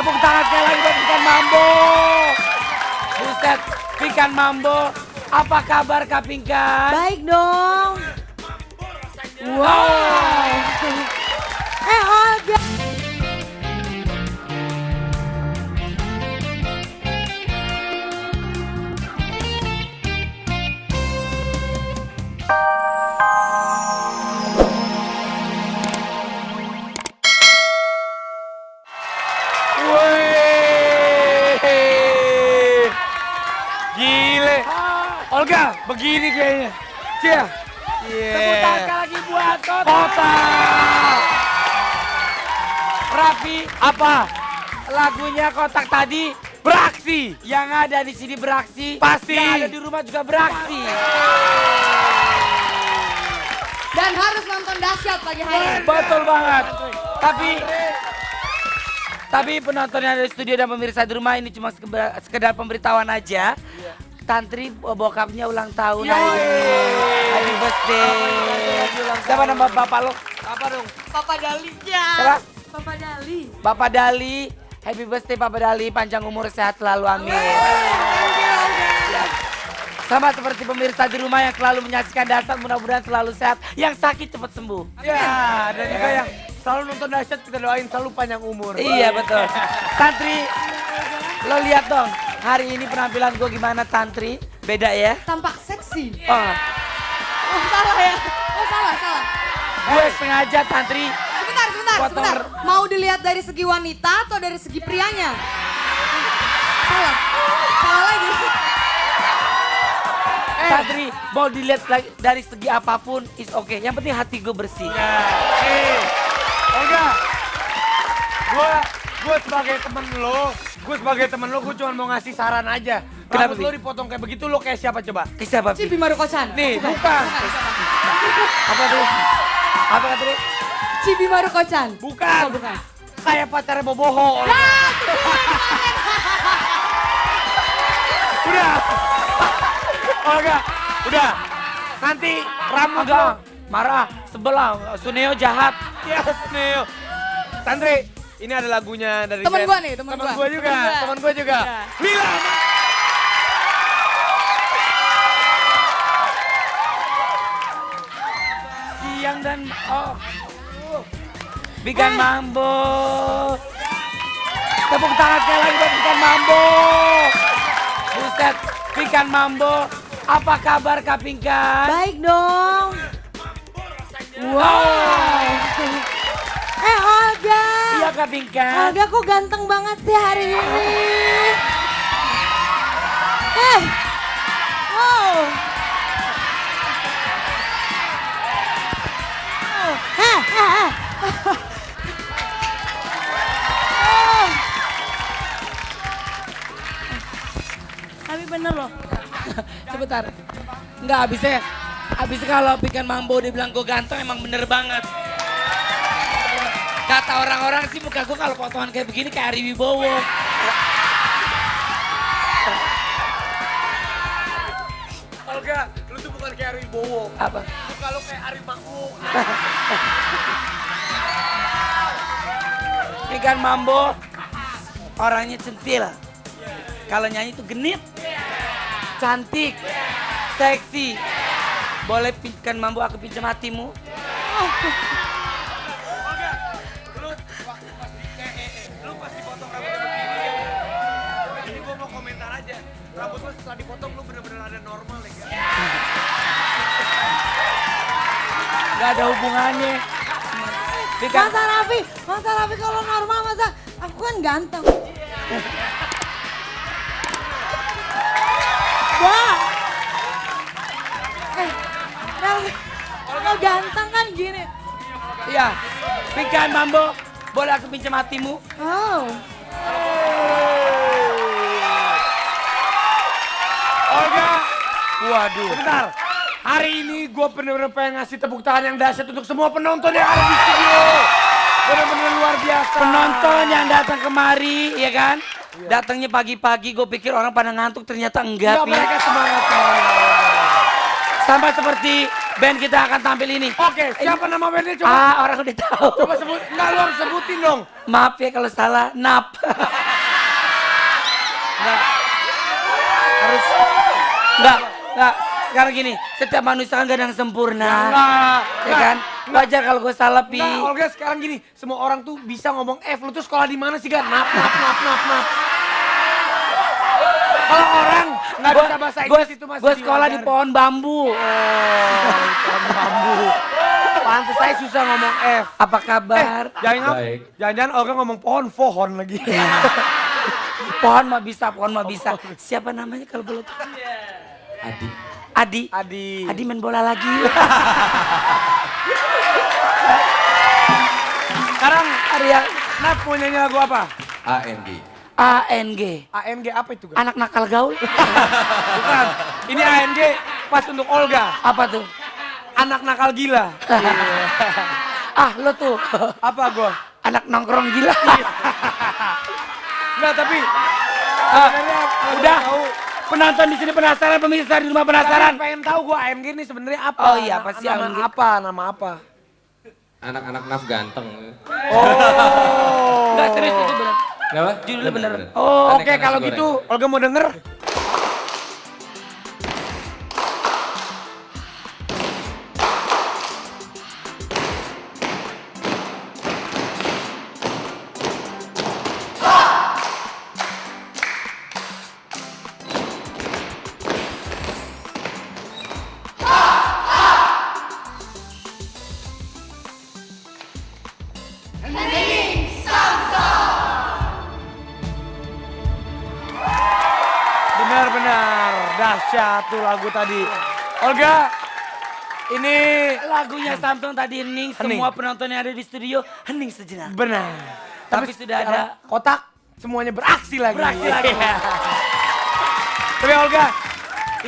Tepuk tangan sekali lagi buat Pikan Mambo. Buset, Pikan Mambo. Apa kabar Kak Pinkan? Baik dong. Wow. Olga. Gile. Olga, begini kayaknya. Cia. Tepuk tangan sekali lagi buat Kota. Raffi, apa? Lagunya Kotak tadi beraksi. Yang ada di sini beraksi. Pasti. Yang ada di rumah juga beraksi. Dan harus nonton dahsyat pagi hari ini. Betul banget. Tapi penonton yang ada di studio dan pemirsa di rumah ini cuma sekedar pemberitahuan aja. Tantri bokapnya ulang tahun hari ini. Happy birthday. Siapa nama bapak lo? Apa dong? Papa Dali. Ya. Siapa? Papa Dali. Bapak Dali. Happy birthday Papa Dali. Panjang umur sehat selalu. Amin. Ya. Sama seperti pemirsa di rumah yang selalu menyaksikan Dahsyat, mudah-mudahan selalu sehat. Yang sakit cepat sembuh. Ya, dan juga yang selalu nonton Dahsyat kita doain selalu panjang umur. Iya betul. Tantri, lo lihat dong. Hari ini penampilan gue gimana Tantri? Beda ya? Tampak seksi. Oh, Oh salah ya? Oh salah. gue sengaja Tantri. Sebentar. Mau dilihat dari segi wanita atau dari segi prianya? Salah lagi. Tantri, mau dilihat dari segi apapun is okay. Yang penting hati gue bersih. Olga, gue sebagai temen lo, gue cuma mau ngasih saran aja. Kenapa, Rambut lo dipotong kayak begitu, lo kayak siapa coba? Siapa? Cibi Maruko-chan. Nih, bukan. Apa tuh? Apa tuh? Cibi Maruko-chan. Bukan. Oh, bukan. Kayak pacarnya Boboho. Olga. Udah. Olga, udah. Nanti rambut lo. Marah, sebelah, Suneo jahat. Ya, Neo. Tantri, ini ada lagunya dari Temen band. gua nih, temen gua. Temen gua juga. Iya. Lila. Siang dan Pikan Mambo. Tepuk tangan sekali lagi buat Pikan Mambo. Buset, Pikan Mambo. Apa kabar Kak Pinkan? Baik dong. Wow. Olga. Iya Kak Pinkan. Olga kok ganteng banget sih hari ini. Wow. Tapi bener loh. Sebentar. Enggak habisnya kalau Pikan Mambo dibilang gue ganteng emang bener banget. Kata orang-orang sih muka gue kalau potongan kayak begini kayak Ari Wibowo. Olga, lu tuh bukan kayak Ari Bowo. Apa? Muka lu kayak Ari Makmu. Pikan Mambo orangnya centil. Kalau nyanyi tuh genit. Cantik. Seksi. Boleh Pikan Mambo aku pinjam hatimu? Olga, lu pas dipotong rambutnya begini. Ini gua mau komentar aja. Rambut lu setelah dipotong lu bener-bener ada normal ya. Gak ada hubungannya. Masa Raffi kalau normal masa aku kan ganteng. Wah. Raffi, kalau ganteng kan gini. Iya. Pikan Mambo, boleh aku pinjam hatimu? Oh. Olga, Waduh. sebentar. Hari ini gue bener-bener pengen ngasih tepuk tangan yang dahsyat untuk semua penonton yang ada di studio. Bener-bener luar biasa. Penonton yang datang kemari, ya kan? Datangnya pagi-pagi, gue pikir orang pada ngantuk, ternyata enggak. Enggak, mereka semangat. Sama seperti Band kita akan tampil ini. Oke, siapa nama bandnya coba? Orang udah tahu. Coba sebut, enggak lo harus sebutin dong. Maaf ya kalau salah, Nap. Enggak. Harus. Enggak. Sekarang gini, setiap manusia kan gak ada yang sempurna. Enggak. Ya kan? Wajar kalau gue salah, Pi. Enggak, Olga sekarang gini, semua orang tuh bisa ngomong F. Lu tuh sekolah di mana sih, Gan? Nap. Kalau orang nggak bisa bahasa Inggris itu masih Gue sekolah di diwajar. pohon bambu. Pohon bambu. Pantes saya susah ngomong F. Apa kabar? Jangan-jangan Olga ngomong pohon lagi. Pohon mah bisa. Siapa namanya kalau boleh tahu? Adi. Adi main bola lagi. Sekarang Arya. Nap mau nyanyi lagu apa? ANG. ANG apa itu, Gan? Anak nakal gaul. Bukan. Ini ANG pas untuk Olga. Apa tuh? Anak nakal gila. Lo tuh. Apa gua? Anak nongkrong gila. Enggak, tapi sebenarnya kalau Udah. gua tahu Penonton di sini penasaran, pemirsa di rumah penasaran. pengen tahu gua ANG ini sebenarnya apa? Oh iya, apa sih ANG? Nama apa? Anak-anak naf ganteng. Oh. Enggak serius itu benar. Kenapa? Judulnya bener. Oh, oke Aneka nasi kalau goreng. gitu Olga mau denger? Benar-benar dahsyat tuh lagu tadi. Olga, ini Lagunya Samsung tadi hening, Hening. semua penonton yang ada di studio hening sejenak. benar. Tapi sudah secara ada kotak, semuanya beraksi lagi. Beraksi lagi. Iya. Tapi Olga,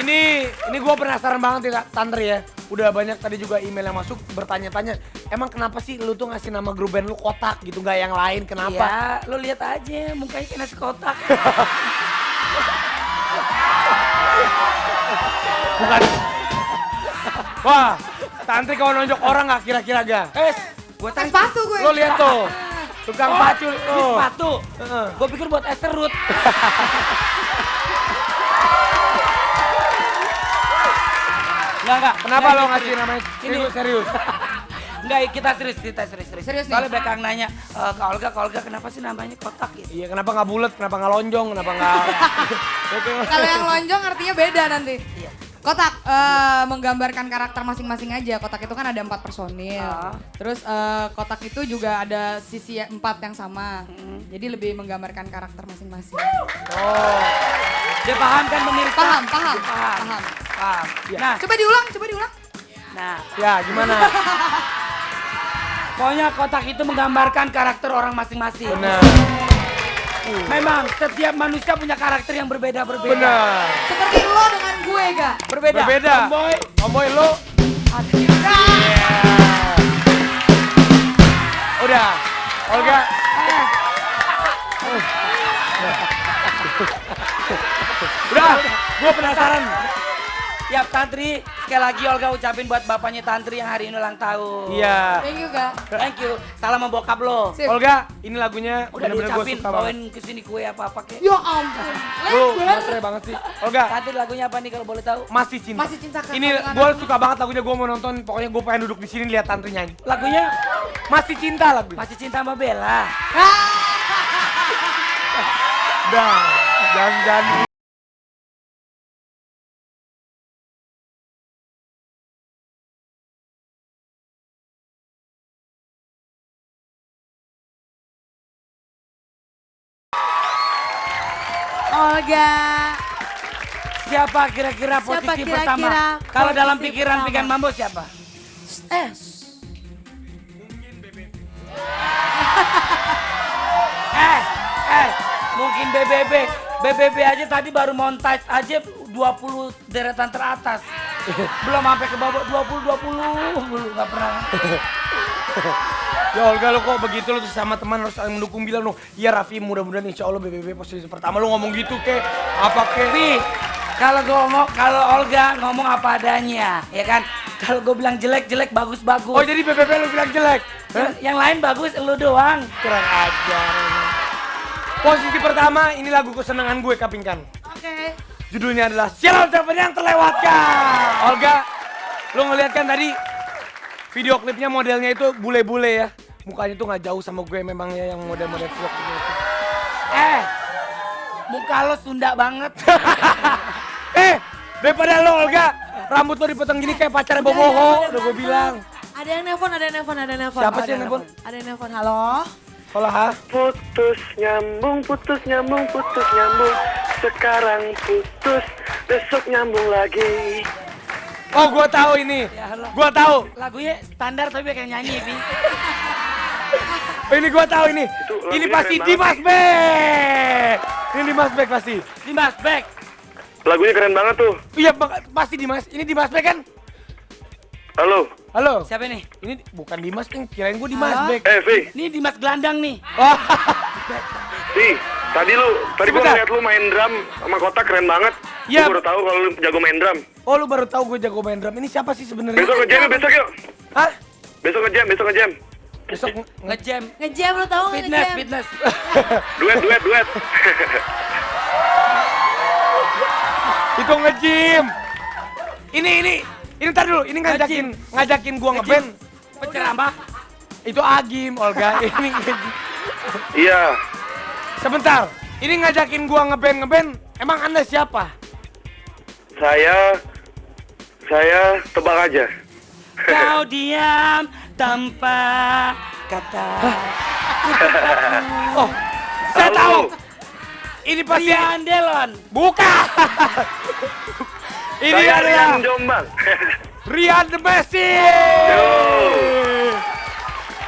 ini gua penasaran banget ya Tantri ya. Udah banyak tadi juga email yang masuk bertanya-tanya, emang kenapa sih lu tuh ngasih nama grup band lu kotak gitu, nggak yang lain, kenapa? Ya, lo lihat aja mukanya kayak nasi kotak. Bukan. Wah, Tantri kalau nonjok orang nggak kira-kira ga? Gue Tes sepatu gue. Lo lihat tuh, tukang pacu. Ini sepatu. Heeh. Gue pikir buat es serut. Enggak. Kenapa lo ngasih namanya? Ini Serius. Enggak, kita serius. Serius nih? Soalnya Bekang nanya, Kak Olga kenapa sih namanya kotak gitu? Iya, kenapa nggak bulat? Kenapa nggak lonjong? Kenapa nggak? Kalau yang lonjong artinya beda nanti. Iya. Kotak menggambarkan karakter masing-masing aja. Kotak itu kan ada 4 personil. Terus kotak itu juga ada sisi 4 yang sama. Jadi lebih menggambarkan karakter masing-masing. Oh, Dia paham kan pemirsa? Paham. Paham. Iya. Nah, Coba diulang. ya gimana? pokoknya kotak itu menggambarkan karakter orang masing-masing. Benar. Memang setiap manusia punya karakter yang berbeda-berbeda. Benar. Seperti lo dengan gue, Ga. Berbeda. Berbeda. Tomboy. Tomboy lo. Udah. Olga. Udah. Gue penasaran. Ya Tantri, sekali lagi Olga ucapin buat bapaknya Tantri yang hari ini ulang tahun. Iya. Thank you, Ga. Thank you. Salam sama bokap lo. Sip. Olga, ini lagunya Udah bener-bener gue diucapin, suka banget. bawain kesini kue apa-apa kek. Ya ampun. Lu Lebar. matre banget sih. Olga, Tantri lagunya apa nih kalau boleh tahu? masih cinta. Masih cinta kan? Ini gue suka banget lagunya, gue mau nonton. Pokoknya gue pengen duduk di sini lihat Tantri nyanyi. Lagunya Masih cinta lagu. Masih Cinta sama Bella. Udah. Jangan. Olga. Siapa kira-kira Siapa posisi kira-kira pertama? Kalau dalam posisi pikiran pertama? Pikan Mambo siapa? Mungkin BBB. BBB aja tadi baru montage aja 20 deretan teratas. Belum sampai ke babak 20 belum nggak pernah. Ya Olga, lo kok begitu, lo tuh sama teman harus saling mendukung, bilang dong. Iya Raffi, mudah-mudahan insya Allah BBB posisi pertama, lo ngomong gitu ke apa ke? Pi, Kalau Olga ngomong apa adanya, ya kan? Kalau gue bilang jelek, bagus. Oh jadi BBB lu bilang jelek? Yang lain bagus, lu doang. Kurang ajar. Posisi pertama, ini lagu kesenangan gue, Kapingkan. Oke. Judulnya adalah Sialan Telepon Yang Terlewatkan. Olga, lu ngeliat kan tadi video klipnya modelnya itu bule-bule ya. Mukanya tuh nggak jauh sama gue memang ya yang model-model vlog gitu. Muka lo Sunda banget. Daripada lo Olga, rambut lo dipotong gini kayak pacarnya Boboho, udah gue bilang. Ada yang nelpon. Siapa sih yang nelpon? Ada yang nelpon, halo? Hola, ha? Putus nyambung. Sekarang putus, besok nyambung lagi. Oh, gue tahu ini. Ya, halo. Gue tahu. Lagunya standar tapi kayak nyanyi, Bi. Ini gue tahu ini. Ini lagunya pasti keren Dimas Bek. Ini Dimas Bek pasti. Dimas Bek. Lagunya keren banget tuh. Iya, pasti Dimas. Ini Dimas Bek kan? Halo. Halo. Siapa nih? Ini bukan Dimas, nih. Kirain gue Dimas Bek. Vi. Ini Dimas Gelandang nih. Oh. Vi, tadi gue Sebentar. ngeliat lu main drum sama kotak keren banget. Iya. Gue baru tahu kalau lu jago main drum. Oh, lu baru tahu gue jago main drum. Ini siapa sih sebenarnya? Besok ngejam yuk, besok yuk. Hah? Besok ngejam. Besok Ngejam. Ngejam, lo tau nggak ngejam? Fitness. Duet. itu nge-gym. Ini ntar dulu. Ini ngajakin gua nge-band. Penceramah. Itu Agim, Olga. Ini nge-gym. Iya. Sebentar. Ini ngajakin gua nge-band. Emang Anda siapa? Saya tebak aja. Kau diam tanpa kata. Oh, saya Halo. tahu. Ini pasti Rian Delon. bukan. Ini Saya adalah Rian Jombang. Rian the Messi. Yo.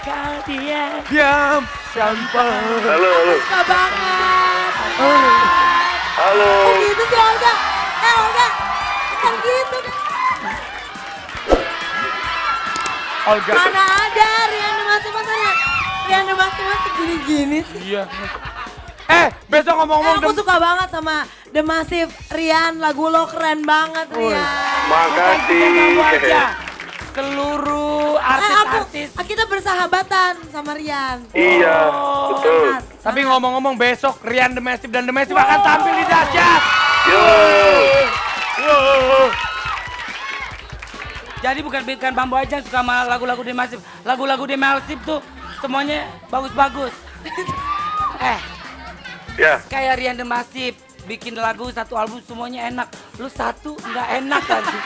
Kau diam. Diam tanpa. Halo. Suka banget. Halo. Gitu sih Olga. Olga. Kan gitu. Olga. Mana ada Rian masuk Rian masuk gini-gini sih. Iya. Besok ngomong-ngomong Aku suka banget sama The Massive Rian, lagu lo keren banget Rian. Makasih. Kamu aja. Seluruh artis-artis. Kita bersahabatan sama Rian. Iya, betul. Tapi ngomong-ngomong besok Rian The Massive dan The Massive akan tampil di Dahsyat. Yo. Jadi bukan Bambu aja yang suka sama lagu-lagu The Massive. Lagu-lagu The Massive tuh semuanya bagus-bagus. Ya. Kayak Rian The Massive bikin lagu satu album semuanya enak. Lu satu nggak enak lagi.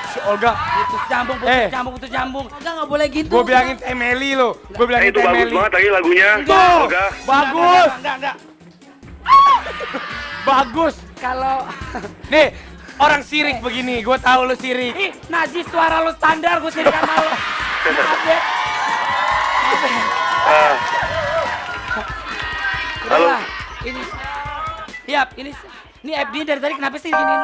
Si Olga. Putus nyambung. Olga nggak boleh gitu. Gue bilangin Emily lo. Gue bilangin Itu bagus Emily. banget lagi lagunya. Tuh, Olga. bagus. Enggak. Bagus. Kalau Nih, orang sirik begini. Gue tahu lu sirik. ih, Najis suara lu standar, gue sih sama lu. Maaf ya. Halo. Udahlah, ini. Yap, ini FD dari tadi kenapa sih gini?